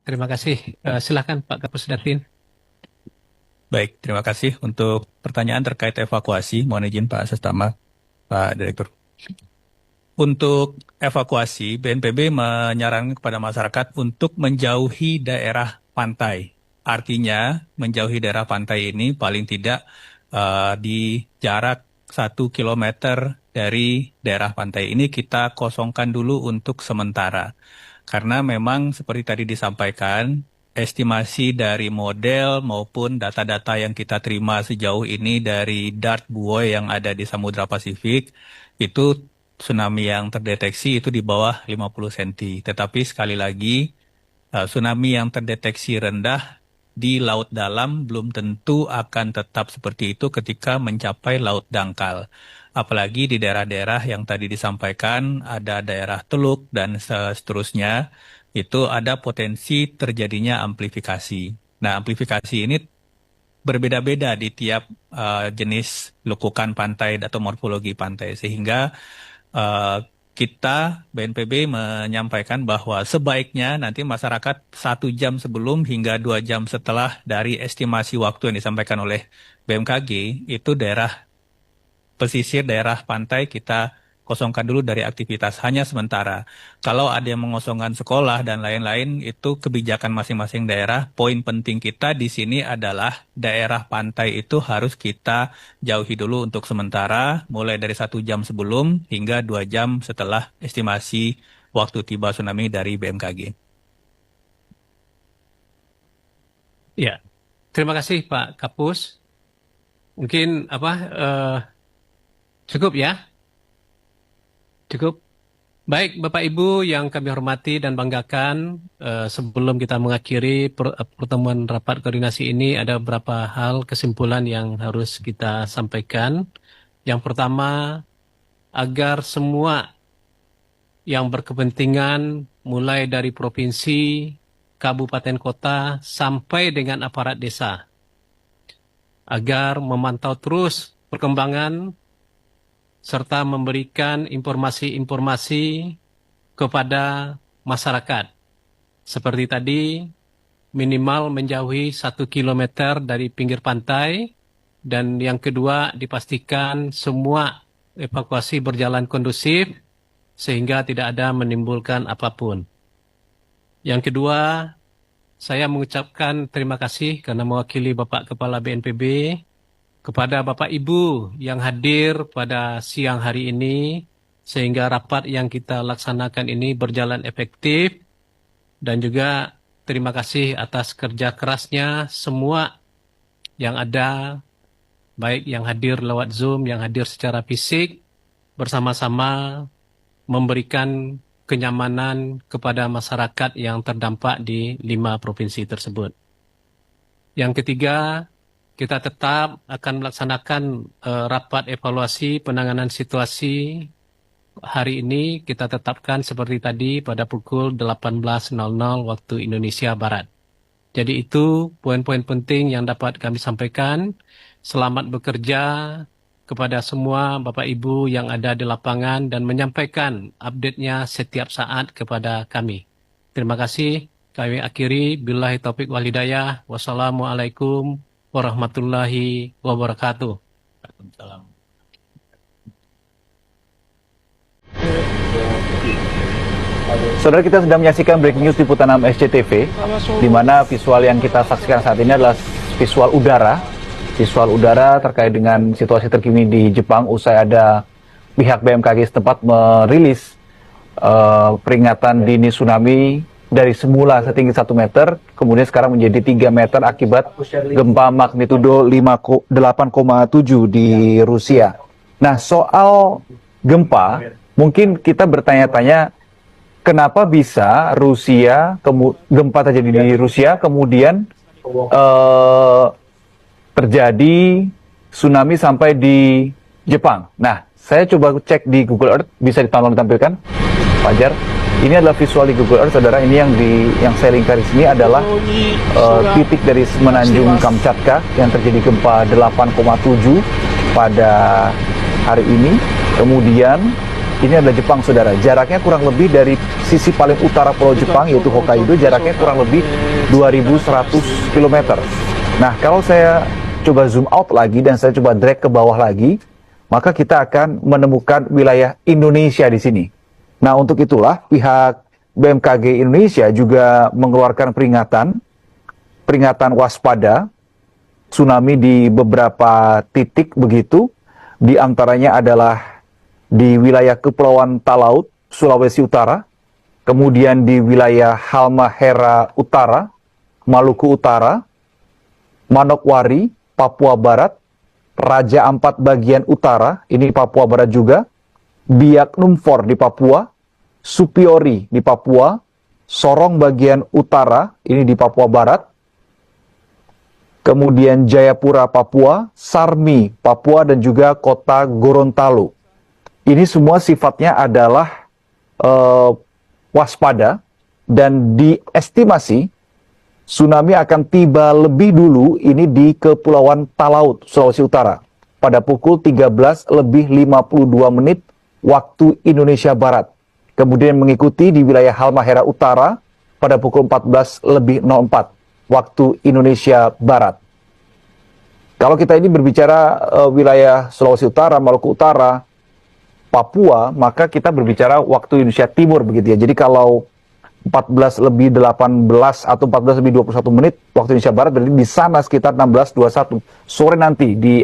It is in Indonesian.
Terima kasih. Silakan Pak Kapus Datin. Baik, terima kasih untuk pertanyaan terkait evakuasi. Mohon izin Pak Sestama, Pak Direktur. Untuk evakuasi, BNPB menyarankan kepada masyarakat untuk menjauhi daerah pantai. Artinya, menjauhi daerah pantai ini paling tidak di jarak 1 kilometer dari daerah pantai ini kita kosongkan dulu untuk sementara. Karena memang seperti tadi disampaikan, estimasi dari model maupun data-data yang kita terima sejauh ini dari DART buoy yang ada di Samudra Pasifik, itu tsunami yang terdeteksi itu di bawah 50 cm. Tetapi sekali lagi, tsunami yang terdeteksi rendah di laut dalam belum tentu akan tetap seperti itu ketika mencapai laut dangkal. Apalagi di daerah-daerah yang tadi disampaikan, ada daerah Teluk dan seterusnya, itu ada potensi terjadinya amplifikasi. Nah, amplifikasi ini berbeda-beda di tiap jenis lekukan pantai atau morfologi pantai, sehingga eh, kita BNPB menyampaikan bahwa sebaiknya nanti masyarakat 1 jam sebelum hingga 2 jam setelah dari estimasi waktu yang disampaikan oleh BMKG, itu daerah pesisir daerah pantai kita kosongkan dulu dari aktivitas hanya sementara. Kalau ada yang mengosongkan sekolah dan lain-lain, itu kebijakan masing-masing daerah. Poin penting kita di sini adalah daerah pantai itu harus kita jauhi dulu untuk sementara, mulai dari 1 jam sebelum hingga 2 jam setelah estimasi waktu tiba tsunami dari BMKG. Ya, terima kasih Pak Kapus. Mungkin cukup ya? Cukup. Baik, Bapak Ibu yang kami hormati dan banggakan, sebelum kita mengakhiri pertemuan rapat koordinasi ini, ada beberapa hal kesimpulan yang harus kita sampaikan. Yang pertama, agar semua yang berkepentingan, mulai dari provinsi, kabupaten kota, sampai dengan aparat desa, agar memantau terus perkembangan serta memberikan informasi-informasi kepada masyarakat. Seperti tadi, minimal menjauhi 1 kilometer dari pinggir pantai, dan yang kedua dipastikan semua evakuasi berjalan kondusif sehingga tidak ada menimbulkan apapun. Yang kedua, saya mengucapkan terima kasih karena mewakili Bapak Kepala BNPB kepada Bapak Ibu yang hadir pada siang hari ini, sehingga rapat yang kita laksanakan ini berjalan efektif, dan juga terima kasih atas kerja kerasnya semua yang ada, baik yang hadir lewat Zoom, yang hadir secara fisik, bersama-sama memberikan kenyamanan kepada masyarakat yang terdampak di 5 provinsi tersebut. Yang ketiga, kita tetap akan melaksanakan rapat evaluasi penanganan situasi hari ini. Kita tetapkan seperti tadi pada pukul 18.00 waktu Indonesia Barat. Jadi itu poin-poin penting yang dapat kami sampaikan. Selamat bekerja kepada semua Bapak Ibu yang ada di lapangan dan menyampaikan update-nya setiap saat kepada kami. Terima kasih. Kami akhiri. Billahi taufiq wal hidayah. Wassalamualaikum warahmatullahi wabarakatuh. Waalaikumsalam. Saudara, kita sedang menyaksikan breaking news di Liputan 6 SCTV, di mana visual yang kita saksikan saat ini adalah visual udara terkait dengan situasi terkini di Jepang usai ada pihak BMKG setempat merilis peringatan dini tsunami dari semula setinggi 1 meter, kemudian sekarang menjadi 3 meter akibat gempa magnitudo 8,7 di Rusia. Nah, soal gempa, mungkin kita bertanya-tanya, kenapa bisa gempa terjadi di Rusia, kemudian terjadi tsunami sampai di Jepang. Nah, saya coba cek di Google Earth, bisa ditampilkan, Fajar. Ini adalah visual di Google Earth, saudara. Ini yang saya lingkari sini adalah titik dari semenanjung Kamchatka yang terjadi gempa 8,7 pada hari ini. Kemudian Ini adalah Jepang, saudara. Jaraknya kurang lebih dari sisi paling utara Pulau Jepang, yaitu Hokkaido, jaraknya kurang lebih 2.100 km. Nah, kalau saya coba zoom out lagi dan saya coba drag ke bawah lagi, maka kita akan menemukan wilayah Indonesia di sini. Nah, untuk itulah pihak BMKG Indonesia juga mengeluarkan peringatan waspada tsunami di beberapa titik begitu. Di antaranya adalah di wilayah Kepulauan Talaut, Sulawesi Utara, kemudian di wilayah Halmahera Utara, Maluku Utara, Manokwari, Papua Barat, Raja Ampat bagian utara, ini Papua Barat juga, Biak Numfor di Papua, Supiori di Papua, Sorong bagian utara, ini di Papua Barat, kemudian Jayapura Papua, Sarmi Papua, dan juga kota Gorontalo. Ini semua sifatnya adalah waspada, dan diestimasi tsunami akan tiba lebih dulu ini di Kepulauan Talaut, Sulawesi Utara, pada pukul 13:52 waktu Indonesia Barat. Kemudian mengikuti di wilayah Halmahera Utara pada pukul 14:04 waktu Indonesia Barat. Kalau kita ini berbicara wilayah Sulawesi Utara, Maluku Utara, Papua, maka kita berbicara waktu Indonesia Timur begitu ya. Jadi kalau 14:18 atau 14:21 waktu Indonesia Barat, berarti di sana sekitar 16:21 sore nanti di